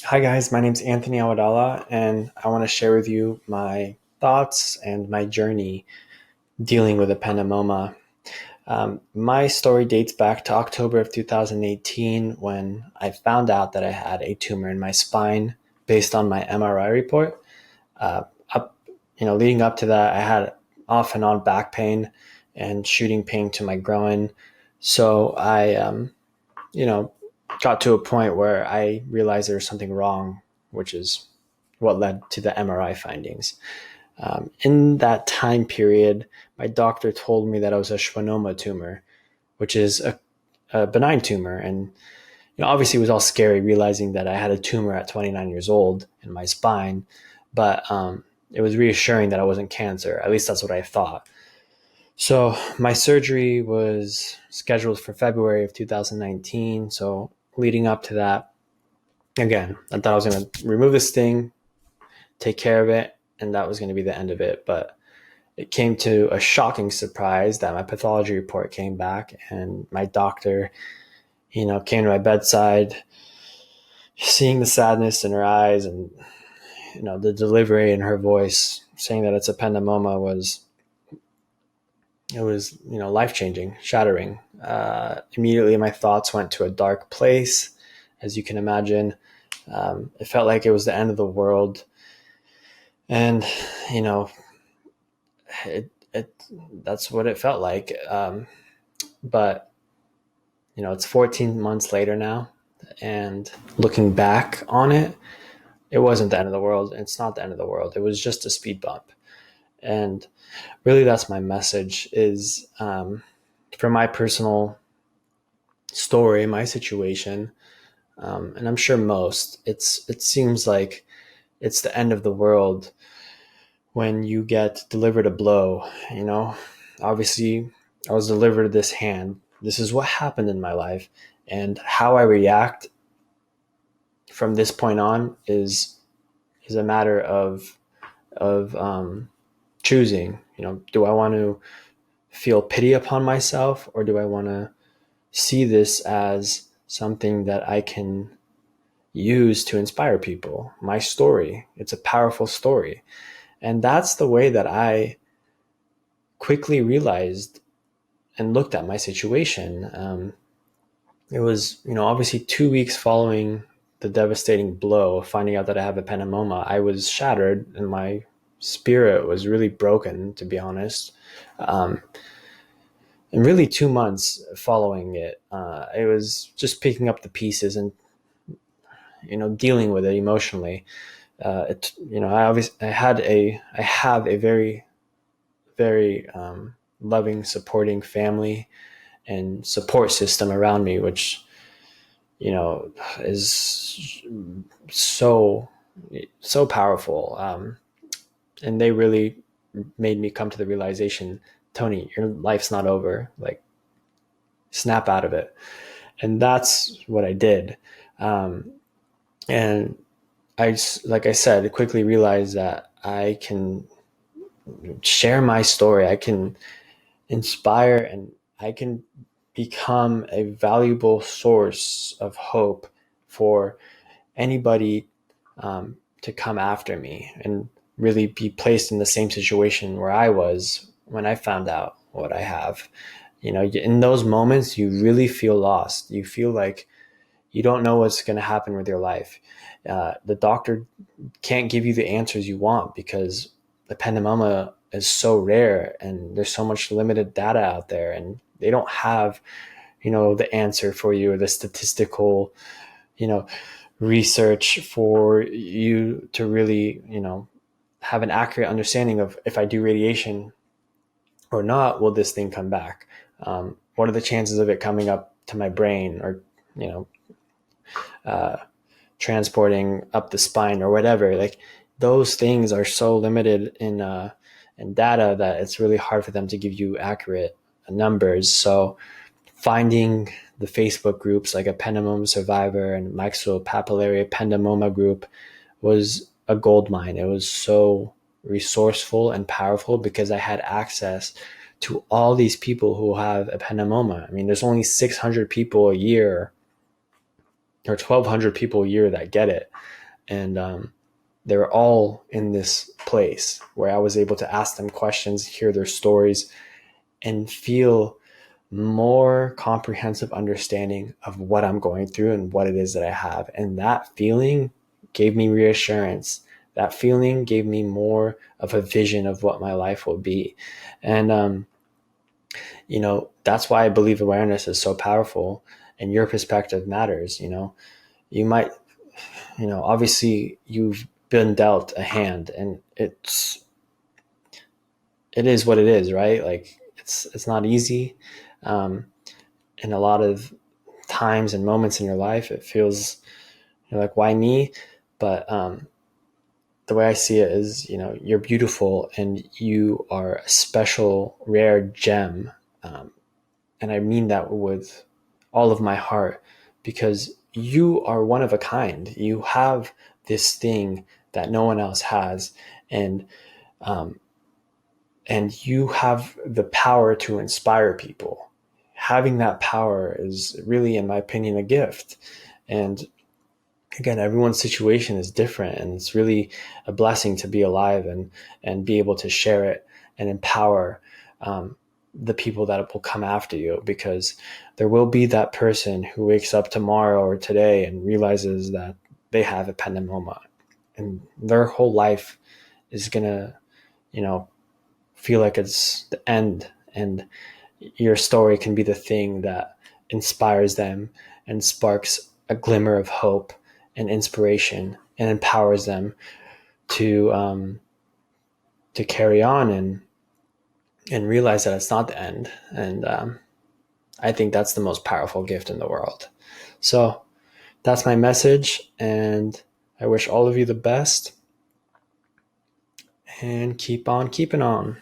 Hi guys, my name's Anthony Awadala, and I want to share with you my thoughts and my journey dealing with ependymoma. My story dates back to October of 2018 when I found out that I had a tumor in my spine based on my MRI report. Uh, up, Leading up to that, I had off and on back pain and shooting pain to my groin. So you know, got to a point where I realized there was something wrong, which is what led to the MRI findings. In that time period, my doctor told me that I was a schwannoma tumor, which is a benign tumor. And obviously, it was all scary realizing that I had a tumor at 29 years old in my spine, but it was reassuring that I wasn't cancer. At least that's what I thought. So my surgery was scheduled for February of 2019. So leading up to that, again, I thought I was going to remove this thing, take care of it, and that was going to be the end of it. But it came to a shocking surprise that my pathology report came back, and my doctor, came to my bedside, seeing the sadness in her eyes and the delivery in her voice, saying that it's a ependymoma was life changing, shattering. Immediately, my thoughts went to a dark place, as you can imagine. It felt like it was the end of the world, and you know, it that's what it felt like. But it's 14 months later now, and looking back on it, it wasn't the end of the world. It's not the end of the world. It was just a speed bump, and really, that's my message. Is for my personal story, my situation, and I'm sure it seems like it's the end of the world when you get delivered a blow. Obviously, I was delivered this hand. This is what happened in my life, and how I react from this point on is a matter of choosing. Do I want to feel pity upon myself, or do I want to see this as something that I can use to inspire people? My story, it's a powerful story. And that's the way that I quickly realized and looked at my situation. It was, obviously 2 weeks following the devastating blow, finding out that I have a ependymoma, I was shattered and my spirit was really broken, to be honest. And really 2 months following it, it was just picking up the pieces and dealing with it emotionally. I have a very, very loving, supporting family and support system around me, which is so powerful. And they really made me come to the realization, Tony, your life's not over. Like, snap out of it. And that's what I did. And like I said, quickly realized that I can share my story. I can inspire, and I can become a valuable source of hope for anybody to come after me and really be placed in the same situation where I was when I found out what I have. In those moments, you really feel lost. You feel like you don't know what's going to happen with your life. The doctor can't give you the answers you want because the ependymoma is so rare and there's so much limited data out there, and they don't have the answer for you, or the statistical you know research for you to really have an accurate understanding of, if I do radiation or not, will this thing come back? What are the chances of it coming up to my brain, or you know uh, transporting up the spine or whatever? Like, those things are so limited in data that it's really hard for them to give you accurate numbers. So finding the Facebook groups like Ependymoma Survivor and Myxopapillary Ependymoma group was a gold mine. It was so resourceful and powerful because I had access to all these people who have ependymoma. I mean, there's only 600 people a year or 1,200 people a year that get it. And they're all in this place where I was able to ask them questions, hear their stories, and feel more comprehensive understanding of what I'm going through and what it is that I have. And that feeling gave me reassurance. That feeling gave me more of a vision of what my life will be. And, that's why I believe awareness is so powerful and your perspective matters. You might, obviously you've been dealt a hand, and it is what it is, right? Like it's not easy. Um, in a lot of times and moments in your life, it feels like, why me? But the way I see it is, you're beautiful and you are a special, rare gem. And I mean that with all of my heart, because you are one of a kind. You have this thing that no one else has. And, um, and you have the power to inspire people. Having that power is really, in my opinion, a gift. And again, everyone's situation is different, and it's really a blessing to be alive and be able to share it and empower the people that will come after you, because there will be that person who wakes up tomorrow or today and realizes that they have ependymoma, and their whole life is gonna, you know, feel like it's the end, and your story can be the thing that inspires them and sparks a glimmer of hope and inspiration and empowers them to carry on and realize that it's not the end. And I think that's the most powerful gift in the world. So that's my message, and I wish all of you the best, and keep on keeping on.